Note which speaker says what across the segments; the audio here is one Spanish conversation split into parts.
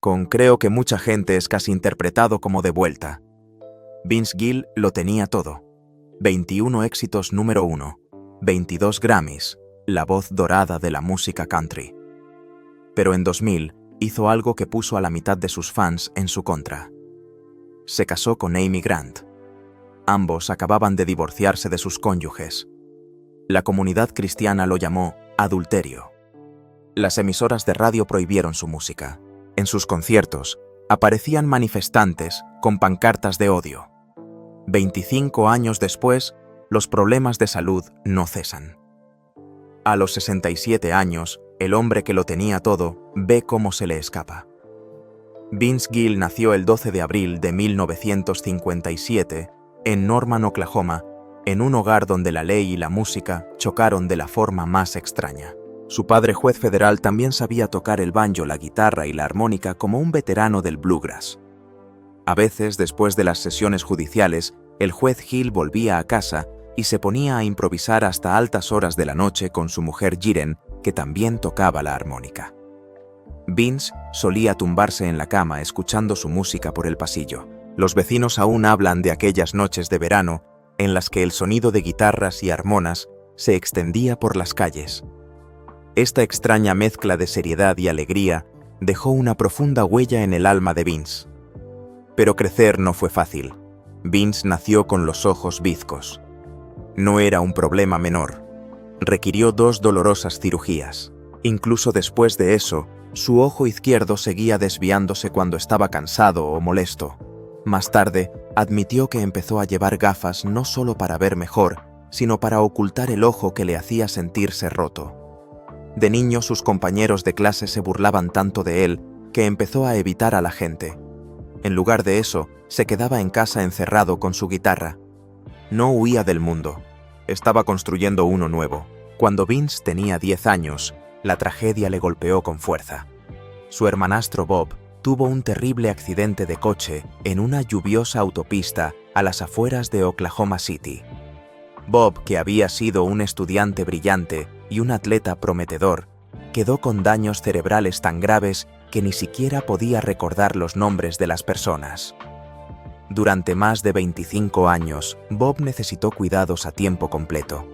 Speaker 1: con Creo que mucha gente es casi interpretado como De vuelta. Vince Gill lo tenía todo. 21 éxitos número 1, 22 Grammys, la voz dorada de la música country. Pero en 2000 hizo algo que puso a la mitad de sus fans en su contra. Se casó con Amy Grant. Ambos acababan de divorciarse de sus cónyuges. La comunidad cristiana lo llamó adulterio. Las emisoras de radio prohibieron su música. En sus conciertos aparecían manifestantes con pancartas de odio. 25 años después, los problemas de salud no cesan. A los 67 años, el hombre que lo tenía todo ve cómo se le escapa. Vince Gill nació el 12 de abril de 1957 en Norman, Oklahoma, en un hogar donde la ley y la música chocaron de la forma más extraña. Su padre, juez federal, también sabía tocar el banjo, la guitarra y la armónica como un veterano del bluegrass. A veces, después de las sesiones judiciales, el juez Gill volvía a casa y se ponía a improvisar hasta altas horas de la noche con su mujer Jiren, que también tocaba la armónica. Vince solía tumbarse en la cama escuchando su música por el pasillo. Los vecinos aún hablan de aquellas noches de verano en las que el sonido de guitarras y armonas se extendía por las calles. Esta extraña mezcla de seriedad y alegría dejó una profunda huella en el alma de Vince. Pero crecer no fue fácil. Vince nació con los ojos bizcos. No era un problema menor. Requirió 2 dolorosas cirugías. Incluso después de eso, su ojo izquierdo seguía desviándose cuando estaba cansado o molesto. Más tarde, admitió que empezó a llevar gafas no solo para ver mejor, sino para ocultar el ojo que le hacía sentirse roto. De niño, sus compañeros de clase se burlaban tanto de él que empezó a evitar a la gente. En lugar de eso, se quedaba en casa encerrado con su guitarra. No huía del mundo. Estaba construyendo uno nuevo. Cuando Vince tenía 10 años, la tragedia le golpeó con fuerza. Su hermanastro Bob tuvo un terrible accidente de coche en una lluviosa autopista a las afueras de Oklahoma City. Bob, que había sido un estudiante brillante y un atleta prometedor, quedó con daños cerebrales tan graves que ni siquiera podía recordar los nombres de las personas. Durante más de 25 años, Bob necesitó cuidados a tiempo completo.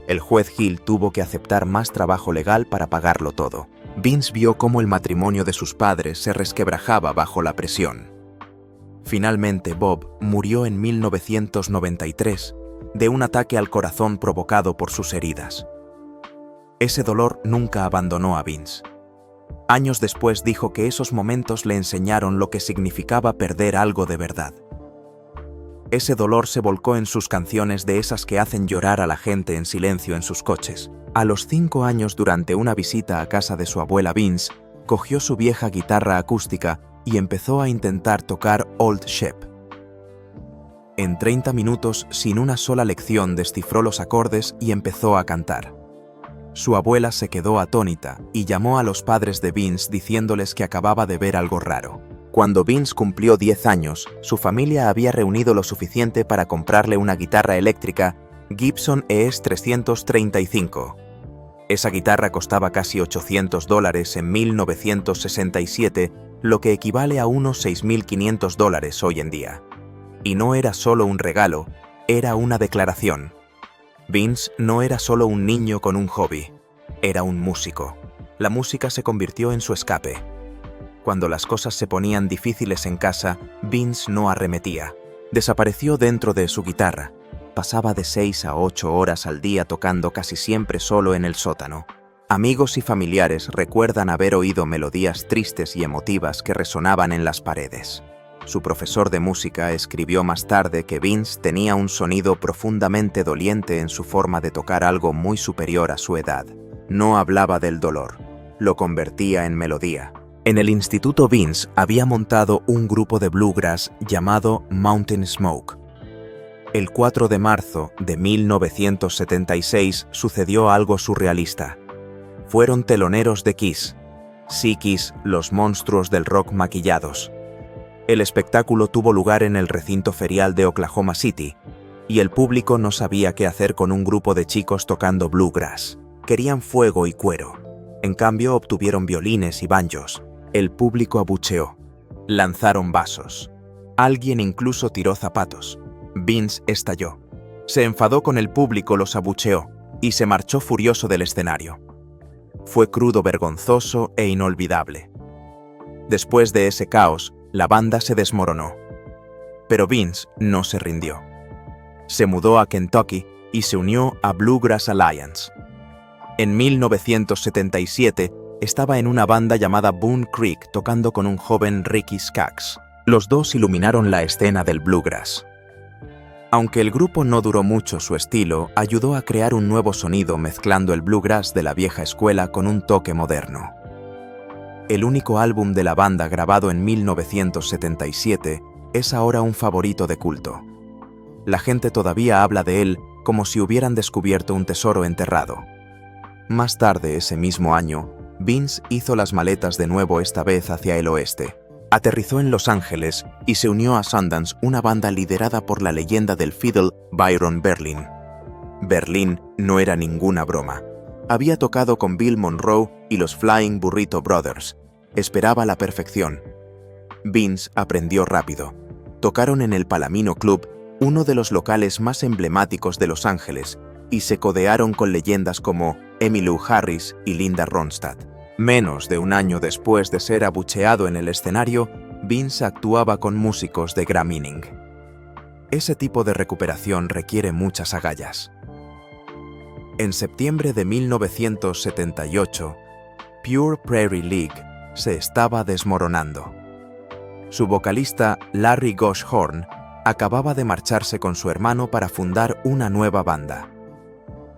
Speaker 1: El juez Gill tuvo que aceptar más trabajo legal para pagarlo todo. Vince vio cómo el matrimonio de sus padres se resquebrajaba bajo la presión. Finalmente, Bob murió en 1993 de un ataque al corazón provocado por sus heridas. Ese dolor nunca abandonó a Vince. Años después dijo que esos momentos le enseñaron lo que significaba perder algo de verdad. Ese dolor se volcó en sus canciones, de esas que hacen llorar a la gente en silencio en sus coches. A los 5 años, durante una visita a casa de su abuela, Vince cogió su vieja guitarra acústica y empezó a intentar tocar Old Shep. En 30 minutos, sin una sola lección, descifró los acordes y empezó a cantar. Su abuela se quedó atónita y llamó a los padres de Vince diciéndoles que acababa de ver algo raro. Cuando Vince cumplió 10 años, su familia había reunido lo suficiente para comprarle una guitarra eléctrica Gibson ES 335. Esa guitarra costaba casi $800 en 1967, lo que equivale a unos $6.500 hoy en día. Y no era solo un regalo, era una declaración. Vince no era solo un niño con un hobby, era un músico. La música se convirtió en su escape. Cuando las cosas se ponían difíciles en casa, Vince no arremetía. Desapareció dentro de su guitarra. Pasaba de 6 a 8 horas al día tocando, casi siempre solo en el sótano. Amigos y familiares recuerdan haber oído melodías tristes y emotivas que resonaban en las paredes. Su profesor de música escribió más tarde que Vince tenía un sonido profundamente doliente en su forma de tocar, algo muy superior a su edad. No hablaba del dolor, lo convertía en melodía. En el instituto, Vince había montado un grupo de bluegrass llamado Mountain Smoke. El 4 de marzo de 1976 sucedió algo surrealista. Fueron teloneros de Kiss. Sí, Kiss, los monstruos del rock maquillados. El espectáculo tuvo lugar en el recinto ferial de Oklahoma City, y el público no sabía qué hacer con un grupo de chicos tocando bluegrass. Querían fuego y cuero. En cambio, obtuvieron violines y banjos. El público abucheó. Lanzaron vasos. Alguien incluso tiró zapatos. Vince estalló. Se enfadó con el público, los abucheó y se marchó furioso del escenario. Fue crudo, vergonzoso e inolvidable. Después de ese caos, la banda se desmoronó. Pero Vince no se rindió. Se mudó a Kentucky y se unió a Bluegrass Alliance. En 1977 estaba en una banda llamada Boone Creek tocando con un joven Ricky Skaggs. Los dos iluminaron la escena del bluegrass. Aunque el grupo no duró mucho, su estilo ayudó a crear un nuevo sonido mezclando el bluegrass de la vieja escuela con un toque moderno. El único álbum de la banda grabado en 1977 es ahora un favorito de culto. La gente todavía habla de él como si hubieran descubierto un tesoro enterrado. Más tarde ese mismo año, Vince hizo las maletas de nuevo, esta vez hacia el oeste. Aterrizó en Los Ángeles y se unió a Sundance, una banda liderada por la leyenda del fiddle Byron Berlin. Berlin no era ninguna broma. Había tocado con Bill Monroe y los Flying Burrito Brothers. Esperaba la perfección. Vince aprendió rápido. Tocaron en el Palomino Club, uno de los locales más emblemáticos de Los Ángeles, y se codearon con leyendas como Emmylou Harris y Linda Ronstadt. Menos de un año después de ser abucheado en el escenario, Vince actuaba con músicos de Grammy. Ese tipo de recuperación requiere muchas agallas. En septiembre de 1978, Pure Prairie League se estaba desmoronando. Su vocalista, Larry Gosh Horn, acababa de marcharse con su hermano para fundar una nueva banda.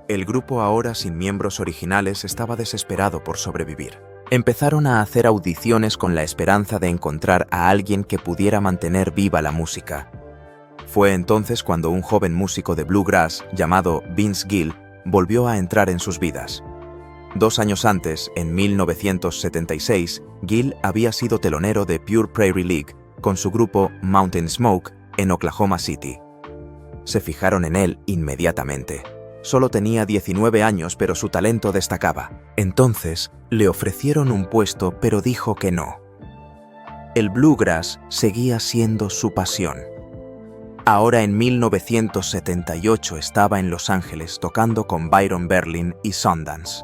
Speaker 1: El grupo, ahora sin miembros originales, estaba desesperado por sobrevivir. Empezaron a hacer audiciones con la esperanza de encontrar a alguien que pudiera mantener viva la música. Fue entonces cuando un joven músico de bluegrass llamado Vince Gill volvió a entrar en sus vidas. 2 años antes, en 1976, Gill había sido telonero de Pure Prairie League con su grupo Mountain Smoke en Oklahoma City. Se fijaron en él inmediatamente. Solo tenía 19 años, pero su talento destacaba. Entonces, le ofrecieron un puesto, pero dijo que no. El bluegrass seguía siendo su pasión. Ahora, en 1978, estaba en Los Ángeles tocando con Byron Berlin y Sundance.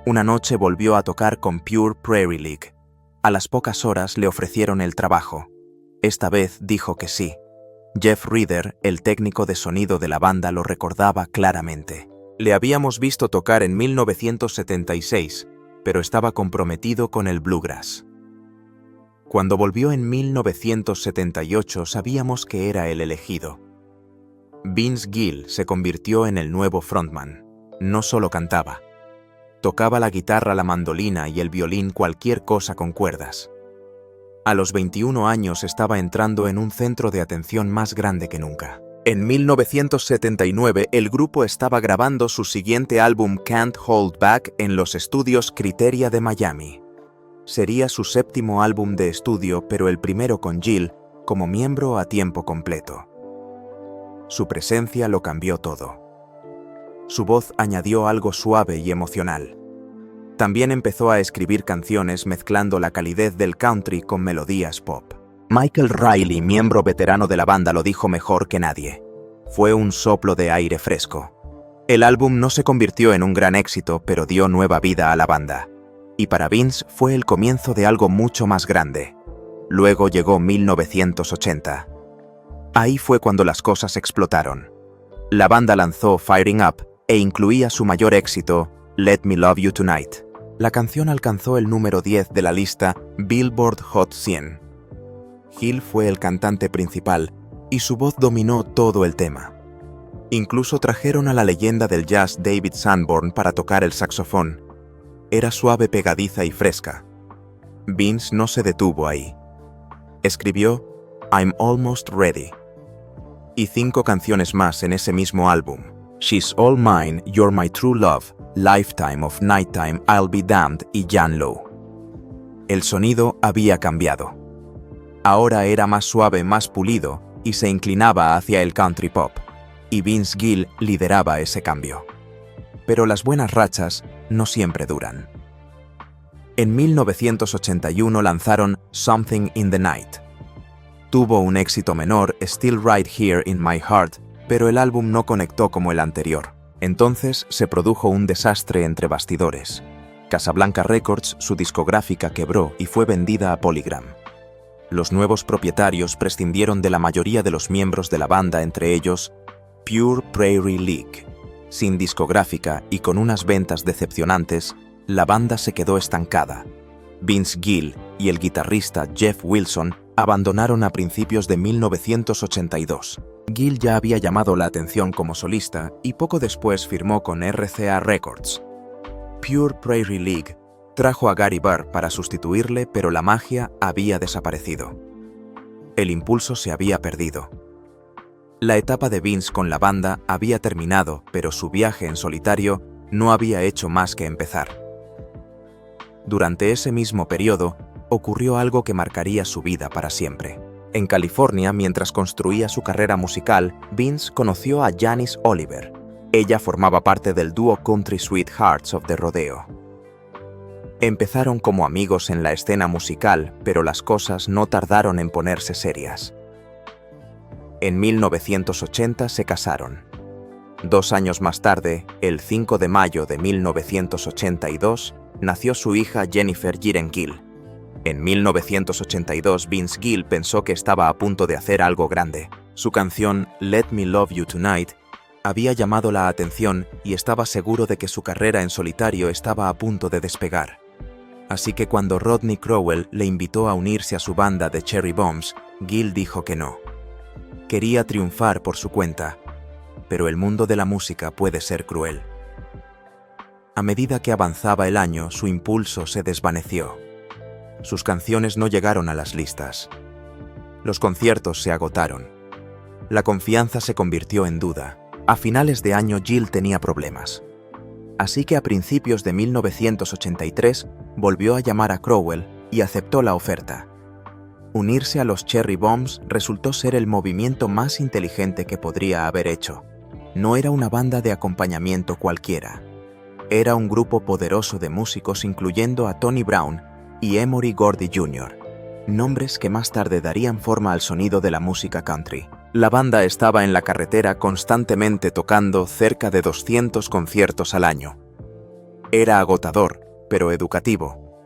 Speaker 1: Una noche volvió a tocar con Pure Prairie League. A las pocas horas le ofrecieron el trabajo. Esta vez dijo que sí. Jeff Reader, el técnico de sonido de la banda, lo recordaba claramente. Le habíamos visto tocar en 1976, pero estaba comprometido con el bluegrass. Cuando volvió en 1978, sabíamos que era el elegido. Vince Gill se convirtió en el nuevo frontman. No solo cantaba. Tocaba la guitarra, la mandolina y el violín, cualquier cosa con cuerdas. A los 21 años estaba entrando en un centro de atención más grande que nunca. En 1979, el grupo estaba grabando su siguiente álbum, Can't Hold Back, en los estudios Criteria de Miami. Sería su 7º álbum de estudio, pero el primero con Gill como miembro a tiempo completo. Su presencia lo cambió todo. Su voz añadió algo suave y emocional. También empezó a escribir canciones mezclando la calidez del country con melodías pop. Michael Riley, miembro veterano de la banda, lo dijo mejor que nadie. Fue un soplo de aire fresco. El álbum no se convirtió en un gran éxito, pero dio nueva vida a la banda. Y para Vince fue el comienzo de algo mucho más grande. Luego llegó 1980. Ahí fue cuando las cosas explotaron. La banda lanzó Firing Up e incluía su mayor éxito, Let Me Love You Tonight. La canción alcanzó el número 10 de la lista Billboard Hot 100. Gill fue el cantante principal y su voz dominó todo el tema. Incluso trajeron a la leyenda del jazz David Sanborn para tocar el saxofón. Era suave, pegadiza y fresca. Vince no se detuvo ahí. Escribió I'm Almost Ready y 5 canciones más en ese mismo álbum: She's All Mine, You're My True Love, Lifetime of Nighttime, I'll Be Damned y Jan Low. El sonido había cambiado. Ahora era más suave, más pulido y se inclinaba hacia el country pop. Y Vince Gill lideraba ese cambio. Pero las buenas rachas no siempre duran. En 1981 lanzaron Something in the Night, Tuvo un éxito menor, Still Right Here in My Heart, pero el álbum no conectó como el anterior. Entonces se produjo un desastre entre bastidores. Casablanca Records, su discográfica, quebró y fue vendida a Polygram. Los nuevos propietarios prescindieron de la mayoría de los miembros de la banda, entre ellos Pure Prairie League. Sin discográfica y con unas ventas decepcionantes, la banda se quedó estancada. Vince Gill y el guitarrista Jeff Wilson abandonaron a principios de 1982. Gill ya había llamado la atención como solista y poco después firmó con RCA Records. Pure Prairie League trajo a Gary Barr para sustituirle, pero la magia había desaparecido. El impulso se había perdido. La etapa de Vince con la banda había terminado, pero su viaje en solitario no había hecho más que empezar. Durante ese mismo periodo, ocurrió algo que marcaría su vida para siempre. En California, mientras construía su carrera musical, Vince conoció a Janis Oliver. Ella formaba parte del dúo Country Sweethearts of the Rodeo. Empezaron como amigos en la escena musical, pero las cosas no tardaron en ponerse serias. En 1980 se casaron. 2 años más tarde, el 5 de mayo de 1982, nació su hija Jennifer Jiren Gill. En 1982, Vince Gill pensó que estaba a punto de hacer algo grande. Su canción Let Me Love You Tonight había llamado la atención y estaba seguro de que su carrera en solitario estaba a punto de despegar. Así que cuando Rodney Crowell le invitó a unirse a su banda de Cherry Bombs, Gill dijo que no. Quería triunfar por su cuenta, pero el mundo de la música puede ser cruel. A medida que avanzaba el año, su impulso se desvaneció. Sus canciones no llegaron a las listas. Los conciertos se agotaron. La confianza se convirtió en duda. A finales de año, Gill tenía problemas. Así que a principios de 1983 volvió a llamar a Crowell y aceptó la oferta. Unirse a los Cherry Bombs resultó ser el movimiento más inteligente que podría haber hecho. No era una banda de acompañamiento cualquiera. Era un grupo poderoso de músicos, incluyendo a Tony Brown y Emory Gordy Jr., nombres que más tarde darían forma al sonido de la música country. La banda estaba en la carretera constantemente tocando cerca de 200 conciertos al año. Era agotador, pero educativo.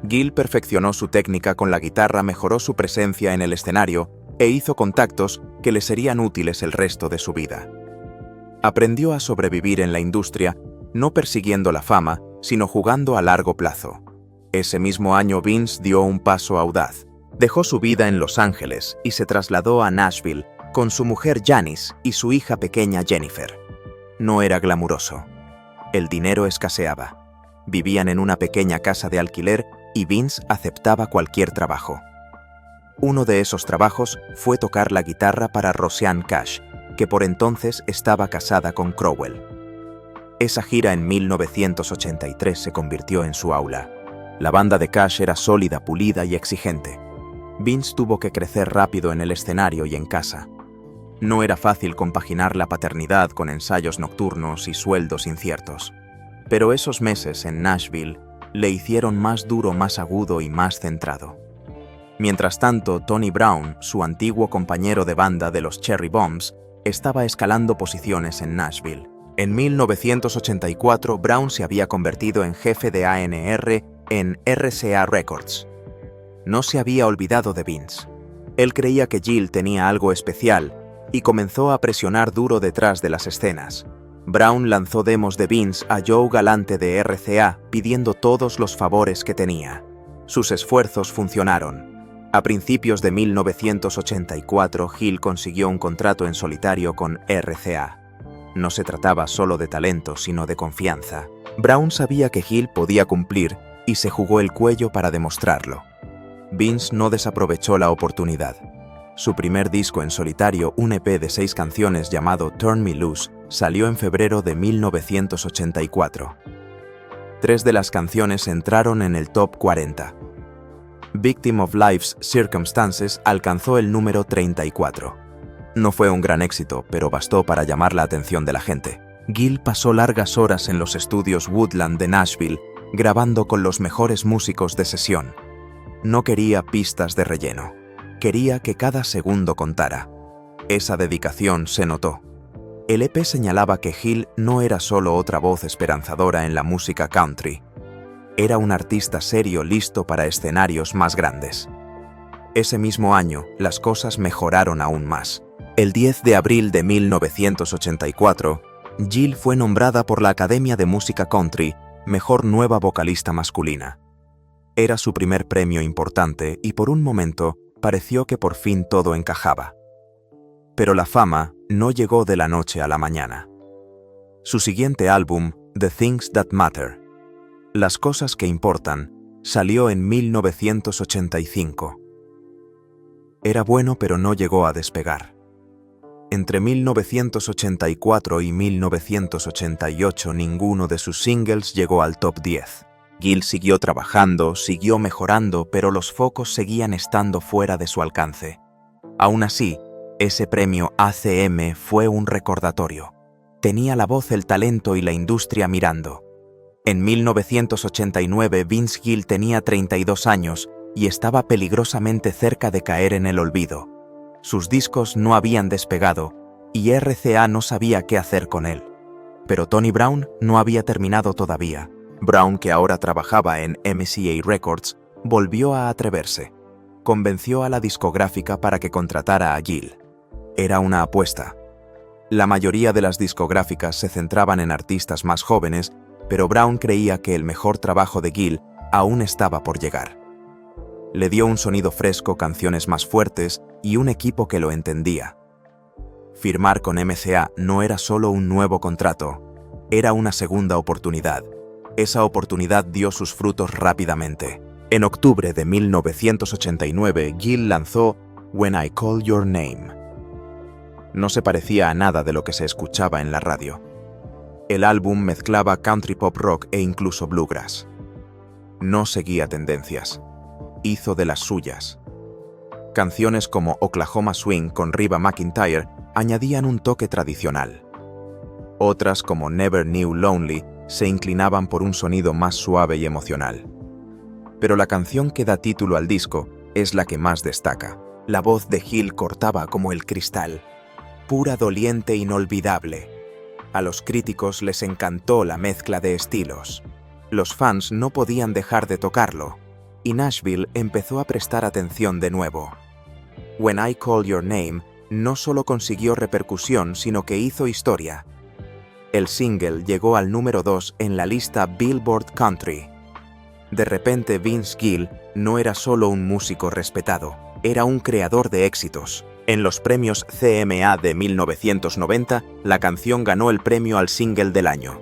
Speaker 1: Gill perfeccionó su técnica con la guitarra, mejoró su presencia en el escenario e hizo contactos que le serían útiles el resto de su vida. Aprendió a sobrevivir en la industria, no persiguiendo la fama, sino jugando a largo plazo. Ese mismo año Vince dio un paso audaz. Dejó su vida en Los Ángeles y se trasladó a Nashville con su mujer Janis y su hija pequeña Jennifer. No era glamuroso. El dinero escaseaba. Vivían en una pequeña casa de alquiler y Vince aceptaba cualquier trabajo. Uno de esos trabajos fue tocar la guitarra para Roseanne Cash, que por entonces estaba casada con Crowell. Esa gira en 1983 se convirtió en su aula. La banda de Cash era sólida, pulida y exigente. Vince tuvo que crecer rápido en el escenario y en casa. No era fácil compaginar la paternidad con ensayos nocturnos y sueldos inciertos. Pero esos meses en Nashville le hicieron más duro, más agudo y más centrado. Mientras tanto, Tony Brown, su antiguo compañero de banda de los Cherry Bombs, estaba escalando posiciones en Nashville. En 1984, Brown se había convertido en jefe de A&R en RCA Records. No se había olvidado de Vince. Él creía que Gill tenía algo especial y comenzó a presionar duro detrás de las escenas. Brown lanzó demos de Vince a Joe Galante de RCA pidiendo todos los favores que tenía. Sus esfuerzos funcionaron. A principios de 1984, Gill consiguió un contrato en solitario con RCA. No se trataba solo de talento, sino de confianza. Brown sabía que Gill podía cumplir y se jugó el cuello para demostrarlo. Vince no desaprovechó la oportunidad. Su primer disco en solitario, un EP de 6 canciones llamado Turn Me Loose, salió en febrero de 1984. 3 de las canciones entraron en el Top 40. Victim of Life's Circumstances alcanzó el número 34. No fue un gran éxito, pero bastó para llamar la atención de la gente. Gill pasó largas horas en los estudios Woodland de Nashville, grabando con los mejores músicos de sesión. No quería pistas de relleno. Quería que cada segundo contara. Esa dedicación se notó. El EP señalaba que Hill no era solo otra voz esperanzadora en la música country. Era un artista serio listo para escenarios más grandes. Ese mismo año, las cosas mejoraron aún más. El 10 de abril de 1984, Jill fue nombrada por la Academia de Música Country Mejor Nueva Vocalista Masculina. Era su primer premio importante y por un momento pareció que por fin todo encajaba. Pero la fama no llegó de la noche a la mañana. Su siguiente álbum, The Things That Matter, Las Cosas que Importan, salió en 1985. Era bueno, pero no llegó a despegar. Entre 1984 y 1988 ninguno de sus singles llegó al top 10. Gill siguió trabajando, siguió mejorando, pero los focos seguían estando fuera de su alcance. Aún así, ese premio ACM fue un recordatorio. Tenía la voz, el talento y la industria mirando. En 1989 Vince Gill tenía 32 años y estaba peligrosamente cerca de caer en el olvido. Sus discos no habían despegado y RCA no sabía qué hacer con él. Pero Tony Brown no había terminado todavía. Brown, que ahora trabajaba en MCA Records, volvió a atreverse. Convenció a la discográfica para que contratara a Gill. Era una apuesta. La mayoría de las discográficas se centraban en artistas más jóvenes, pero Brown creía que el mejor trabajo de Gill aún estaba por llegar. Le dio un sonido fresco, canciones más fuertes y un equipo que lo entendía. Firmar con MCA no era solo un nuevo contrato, era una segunda oportunidad. Esa oportunidad dio sus frutos rápidamente. En octubre de 1989, Gill lanzó When I Call Your Name. No se parecía a nada de lo que se escuchaba en la radio. El álbum mezclaba country pop rock e incluso bluegrass. No seguía tendencias. Hizo de las suyas. Canciones como Oklahoma Swing con Reba McEntire añadían un toque tradicional. Otras como Never Knew Lonely se inclinaban por un sonido más suave y emocional. Pero la canción que da título al disco es la que más destaca. La voz de Gill cortaba como el cristal, pura, doliente, inolvidable. A los críticos les encantó la mezcla de estilos. Los fans no podían dejar de tocarlo, y Nashville empezó a prestar atención de nuevo. When I Call Your Name no solo consiguió repercusión, sino que hizo historia. El single llegó al número 2 en la lista Billboard Country. De repente Vince Gill no era solo un músico respetado, era un creador de éxitos. En los premios CMA de 1990, la canción ganó el premio al single del año.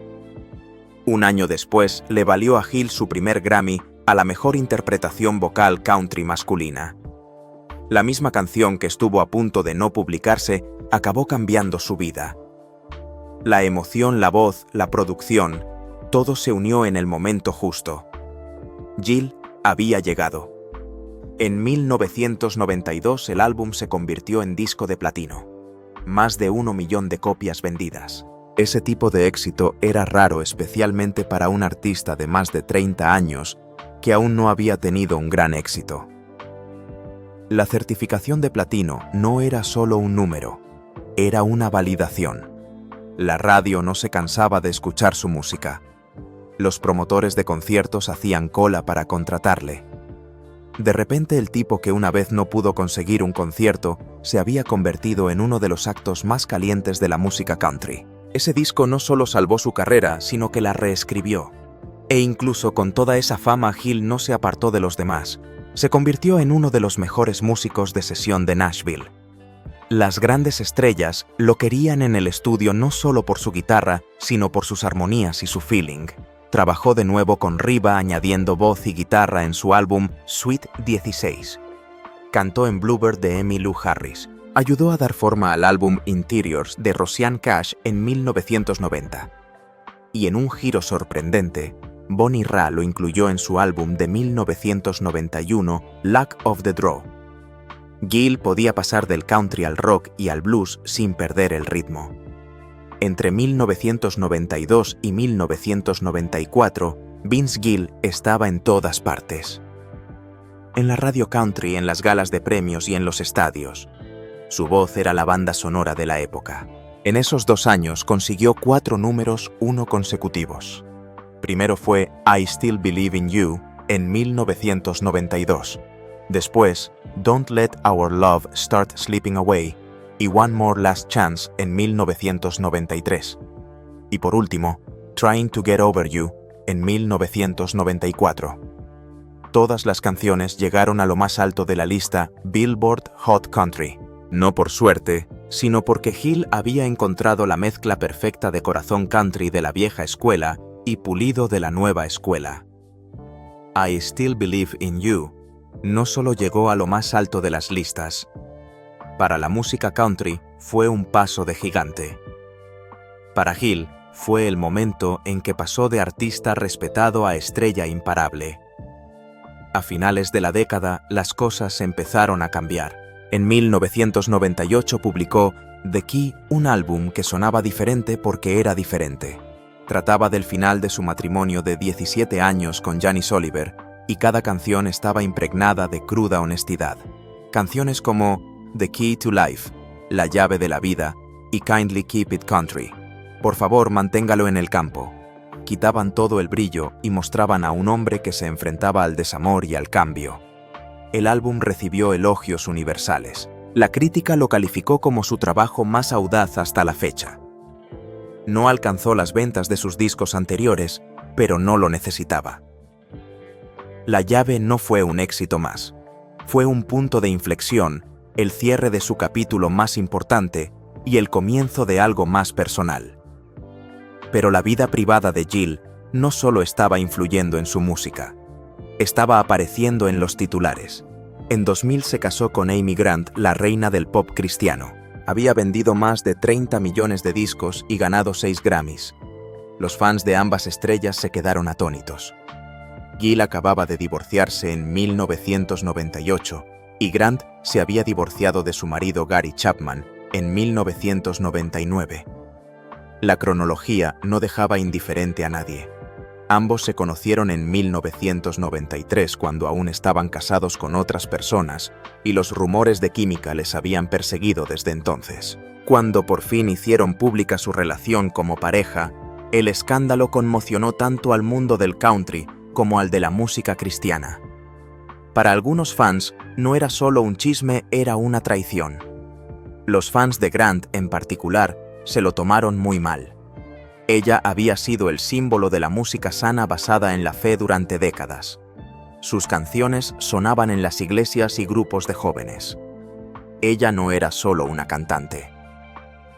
Speaker 1: Un año después, le valió a Gill su primer Grammy a la mejor interpretación vocal country masculina. La misma canción que estuvo a punto de no publicarse acabó cambiando su vida. La emoción, la voz, la producción, todo se unió en el momento justo. Gill había llegado. En 1992 el álbum se convirtió en disco de platino. Más de 1 millón de copias vendidas. Ese tipo de éxito era raro, especialmente para un artista de más de 30 años que aún no había tenido un gran éxito. La certificación de platino no era solo un número, era una validación. La radio no se cansaba de escuchar su música. Los promotores de conciertos hacían cola para contratarle. De repente el tipo que una vez no pudo conseguir un concierto se había convertido en uno de los actos más calientes de la música country. Ese disco no solo salvó su carrera, sino que la reescribió. E incluso con toda esa fama, Gill no se apartó de los demás. Se convirtió en uno de los mejores músicos de sesión de Nashville. Las grandes estrellas lo querían en el estudio no solo por su guitarra, sino por sus armonías y su feeling. Trabajó de nuevo con Reba añadiendo voz y guitarra en su álbum Sweet 16. Cantó en Bluebird de Emmylou Harris. Ayudó a dar forma al álbum Interiors de Rosanne Cash en 1990. Y en un giro sorprendente, Bonnie Raitt lo incluyó en su álbum de 1991, Luck of the Draw. Gill podía pasar del country al rock y al blues sin perder el ritmo. Entre 1992 y 1994, Vince Gill estaba en todas partes. en la radio country, en las galas de premios y en los estadios. Su voz era la banda sonora de la época. En esos 2 años consiguió 4 números 1 consecutivos. Primero fue I Still Believe in You en 1992. Después, Don't Let Our Love Start Slipping Away y One More Last Chance en 1993. Y por último, Trying to Get Over You en 1994. Todas las canciones llegaron a lo más alto de la lista Billboard Hot Country. No por suerte, sino porque Hill había encontrado la mezcla perfecta de corazón country de la vieja escuela y pulido de la nueva escuela. I Still Believe in You no solo llegó a lo más alto de las listas. Para la música country fue un paso de gigante. Para Hill fue el momento en que pasó de artista respetado a estrella imparable. A finales de la década, las cosas empezaron a cambiar. En 1998 publicó The Key, un álbum que sonaba diferente porque era diferente. Trataba del final de su matrimonio de 17 años con Janis Oliver, y cada canción estaba impregnada de cruda honestidad. Canciones como The Key to Life, La llave de la vida, y Kindly Keep It Country. Por favor, manténgalo en el campo. Quitaban todo el brillo y mostraban a un hombre que se enfrentaba al desamor y al cambio. El álbum recibió elogios universales. La crítica lo calificó como su trabajo más audaz hasta la fecha. No alcanzó las ventas de sus discos anteriores, pero no lo necesitaba. La llave no fue un éxito más. Fue un punto de inflexión, el cierre de su capítulo más importante y el comienzo de algo más personal. Pero la vida privada de Jill no solo estaba influyendo en su música. Estaba apareciendo en los titulares. En 2000 se casó con Amy Grant, la reina del pop cristiano. Había vendido más de 30 millones de discos y ganado 6 Grammys. Los fans de ambas estrellas se quedaron atónitos. Jill acababa de divorciarse en 1998 y Grant se había divorciado de su marido Gary Chapman en 1999. La cronología no dejaba indiferente a nadie. Ambos se conocieron en 1993 cuando aún estaban casados con otras personas y los rumores de química les habían perseguido desde entonces. Cuando por fin hicieron pública su relación como pareja, el escándalo conmocionó tanto al mundo del country como al de la música cristiana. Para algunos fans, no era solo un chisme, era una traición. Los fans de Grant, en particular, se lo tomaron muy mal. Ella había sido el símbolo de la música sana basada en la fe durante décadas. Sus canciones sonaban en las iglesias y grupos de jóvenes. Ella no era solo una cantante.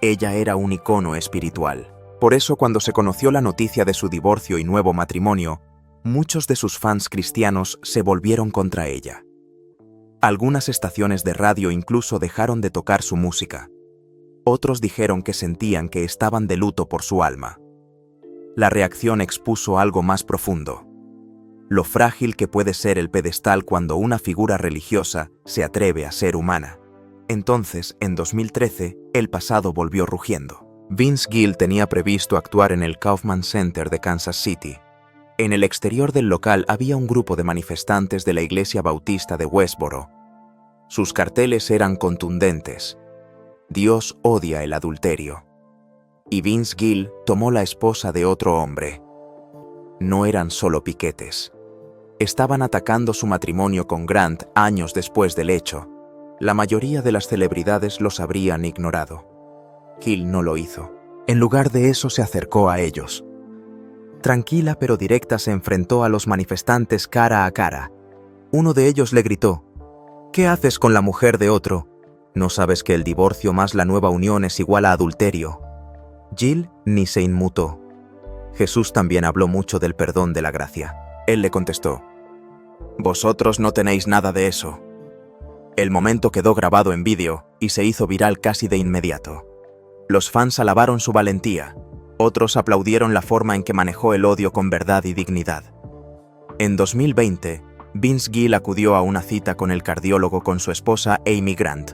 Speaker 1: Ella era un icono espiritual. Por eso, cuando se conoció la noticia de su divorcio y nuevo matrimonio, muchos de sus fans cristianos se volvieron contra ella. Algunas estaciones de radio incluso dejaron de tocar su música. Otros dijeron que sentían que estaban de luto por su alma. La reacción expuso algo más profundo: lo frágil que puede ser el pedestal cuando una figura religiosa se atreve a ser humana. Entonces, en 2013, el pasado volvió rugiendo. Vince Gill tenía previsto actuar en el Kaufman Center de Kansas City. En el exterior del local había un grupo de manifestantes de la Iglesia Bautista de Westboro. Sus carteles eran contundentes: Dios odia el adulterio. Y Vince Gill tomó la esposa de otro hombre. No eran solo piquetes. Estaban atacando su matrimonio con Grant años después del hecho. La mayoría de las celebridades los habrían ignorado. Gill no lo hizo. En lugar de eso, se acercó a ellos. Tranquila pero directa, se enfrentó a los manifestantes cara a cara. Uno de ellos le gritó: ¿Qué haces con la mujer de otro? ¿No sabes que el divorcio más la nueva unión es igual a adulterio? Gill ni se inmutó. Jesús también habló mucho del perdón de la gracia. Él le contestó: Vosotros no tenéis nada de eso. El momento quedó grabado en vídeo y se hizo viral casi de inmediato. Los fans alabaron su valentía. Otros aplaudieron la forma en que manejó el odio con verdad y dignidad. En 2020, Vince Gill acudió a una cita con el cardiólogo con su esposa Amy Grant.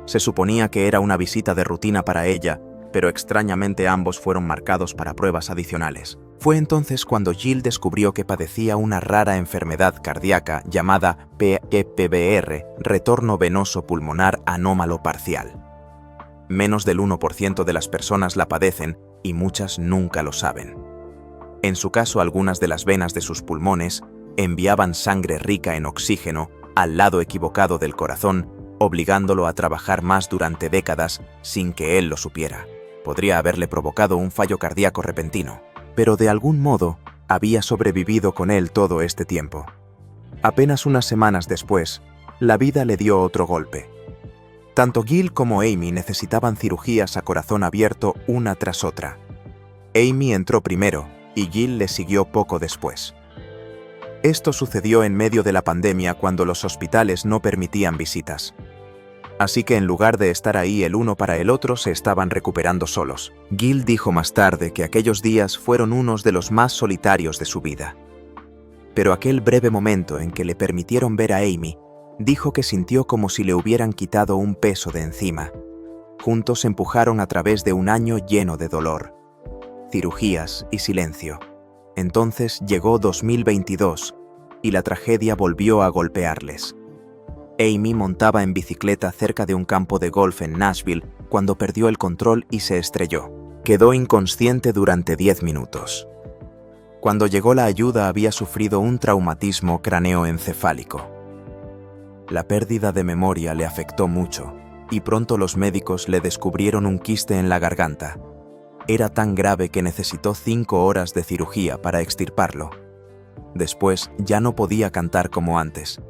Speaker 1: Se suponía que era una visita de rutina para ella, pero extrañamente ambos fueron marcados para pruebas adicionales. Fue entonces cuando Jill descubrió que padecía una rara enfermedad cardíaca llamada PVR, retorno venoso pulmonar anómalo parcial. Menos del 1% de las personas la padecen y muchas nunca lo saben. En su caso, algunas de las venas de sus pulmones enviaban sangre rica en oxígeno al lado equivocado del corazón, obligándolo a trabajar más durante décadas sin que él lo supiera. Podría haberle provocado un fallo cardíaco repentino, pero de algún modo había sobrevivido con él todo este tiempo. Apenas unas semanas después, la vida le dio otro golpe. Tanto Gil como Amy necesitaban cirugías a corazón abierto una tras otra. Amy entró primero y Gil le siguió poco después. Esto sucedió en medio de la pandemia cuando los hospitales no permitían visitas. Así que en lugar de estar ahí el uno para el otro, se estaban recuperando solos. Gil dijo más tarde que aquellos días fueron unos de los más solitarios de su vida. Pero aquel breve momento en que le permitieron ver a Amy, dijo que sintió como si le hubieran quitado un peso de encima. Juntos se empujaron a través de un año lleno de dolor, cirugías y silencio. Entonces llegó 2022 y la tragedia volvió a golpearles. Amy montaba en bicicleta cerca de un campo de golf en Nashville cuando perdió el control y se estrelló. Quedó inconsciente durante 10 minutos. Cuando llegó la ayuda había sufrido un traumatismo craneoencefálico. La pérdida de memoria le afectó mucho y pronto los médicos le descubrieron un quiste en la garganta. Era tan grave que necesitó 5 horas de cirugía para extirparlo. Después ya no podía cantar como antes.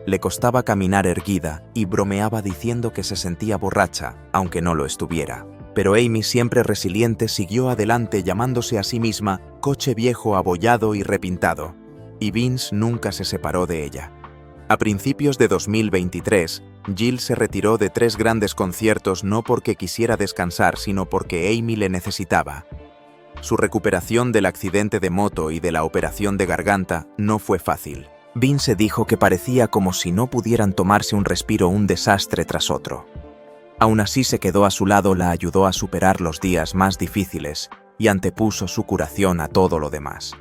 Speaker 1: Le costaba caminar erguida y bromeaba diciendo que se sentía borracha, aunque no lo estuviera. Pero Amy, siempre resiliente, siguió adelante llamándose a sí misma coche viejo abollado y repintado, y Vince nunca se separó de ella. A principios de 2023, Jill se retiró de 3 grandes conciertos no porque quisiera descansar, sino porque Amy le necesitaba. Su recuperación del accidente de moto y de la operación de garganta no fue fácil. Vince dijo que parecía como si no pudieran tomarse un respiro, un desastre tras otro. Aún así se quedó a su lado, la ayudó a superar los días más difíciles y antepuso su curación a todo lo demás.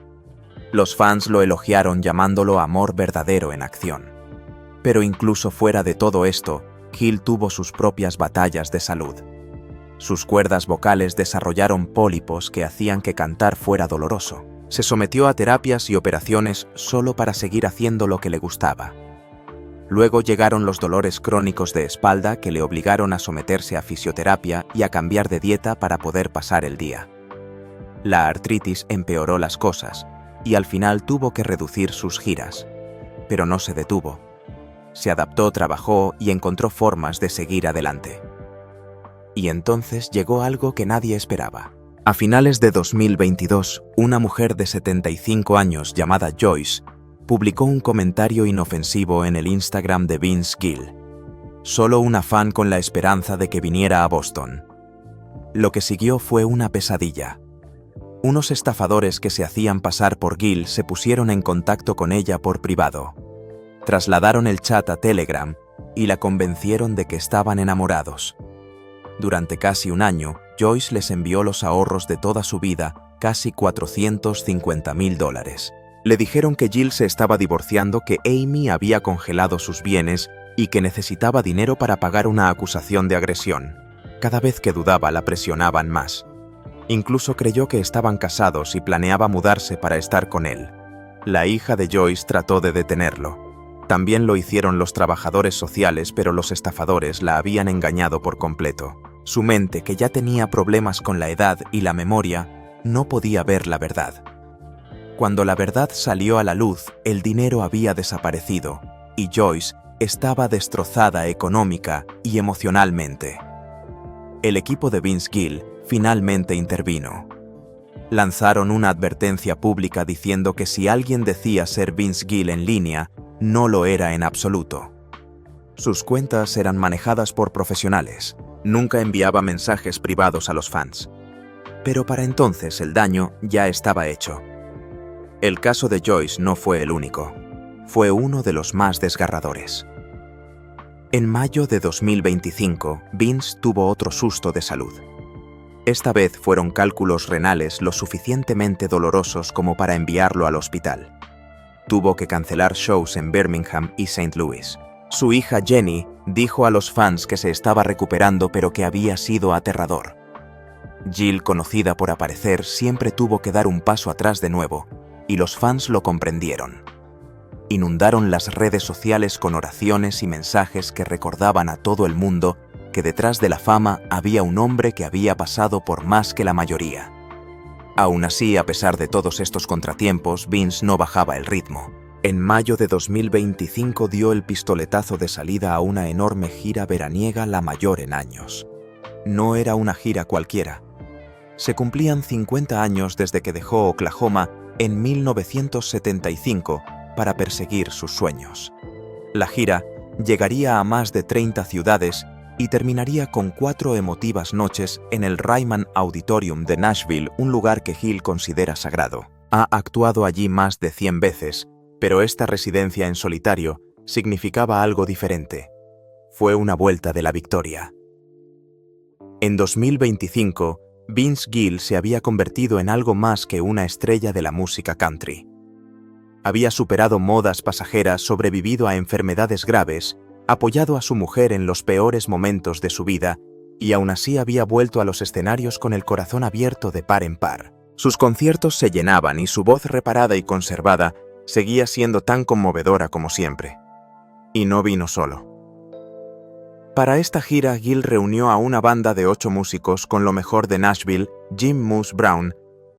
Speaker 1: Los fans lo elogiaron llamándolo amor verdadero en acción. Pero incluso fuera de todo esto, Gil tuvo sus propias batallas de salud. Sus cuerdas vocales desarrollaron pólipos que hacían que cantar fuera doloroso. Se sometió a terapias y operaciones solo para seguir haciendo lo que le gustaba. Luego llegaron los dolores crónicos de espalda que le obligaron a someterse a fisioterapia y a cambiar de dieta para poder pasar el día. La artritis empeoró las cosas y al final tuvo que reducir sus giras. Pero no se detuvo. Se adaptó, trabajó y encontró formas de seguir adelante. Y entonces llegó algo que nadie esperaba. A finales de 2022, una mujer de 75 años llamada Joyce publicó un comentario inofensivo en el Instagram de Vince Gill. Solo una fan con la esperanza de que viniera a Boston. Lo que siguió fue una pesadilla. Unos estafadores que se hacían pasar por Gill se pusieron en contacto con ella por privado. Trasladaron el chat a Telegram y la convencieron de que estaban enamorados. Durante casi un año, Joyce les envió los ahorros de toda su vida, casi $450,000. Le dijeron que Jill se estaba divorciando, que Amy había congelado sus bienes y que necesitaba dinero para pagar una acusación de agresión. Cada vez que dudaba, la presionaban más. Incluso creyó que estaban casados y planeaba mudarse para estar con él. La hija de Joyce trató de detenerlo. También lo hicieron los trabajadores sociales, pero los estafadores la habían engañado por completo. Su mente, que ya tenía problemas con la edad y la memoria, no podía ver la verdad. Cuando la verdad salió a la luz, el dinero había desaparecido y Joyce estaba destrozada económica y emocionalmente. El equipo de Vince Gill finalmente intervino. Lanzaron una advertencia pública diciendo que si alguien decía ser Vince Gill en línea, no lo era en absoluto. Sus cuentas eran manejadas por profesionales. Nunca enviaba mensajes privados a los fans. Pero para entonces el daño ya estaba hecho. El caso de Joyce no fue el único. Fue uno de los más desgarradores. En mayo de 2025, Vince tuvo otro susto de salud. Esta vez fueron cálculos renales lo suficientemente dolorosos como para enviarlo al hospital. Tuvo que cancelar shows en Birmingham y St. Louis. Su hija Jenny dijo a los fans que se estaba recuperando pero que había sido aterrador. Jill, conocida por aparecer, siempre tuvo que dar un paso atrás de nuevo, y los fans lo comprendieron. Inundaron las redes sociales con oraciones y mensajes que recordaban a todo el mundo que detrás de la fama había un hombre que había pasado por más que la mayoría. Aún así, a pesar de todos estos contratiempos, Vince no bajaba el ritmo. En mayo de 2025 dio el pistoletazo de salida a una enorme gira veraniega, la mayor en años. No era una gira cualquiera. Se cumplían 50 años desde que dejó Oklahoma en 1975 para perseguir sus sueños. La gira llegaría a más de 30 ciudades y terminaría con 4 emotivas noches en el Ryman Auditorium de Nashville, un lugar que Hill considera sagrado. Ha actuado allí más de 100 veces, pero esta residencia en solitario significaba algo diferente. Fue una vuelta de la victoria. En 2025, Vince Gill se había convertido en algo más que una estrella de la música country. Había superado modas pasajeras, sobrevivido a enfermedades graves, apoyado a su mujer en los peores momentos de su vida, y aún así había vuelto a los escenarios con el corazón abierto de par en par. Sus conciertos se llenaban y su voz reparada y conservada seguía siendo tan conmovedora como siempre. Y no vino solo. Para esta gira, Gill reunió a una banda de 8 músicos con lo mejor de Nashville: Jim Moose Brown,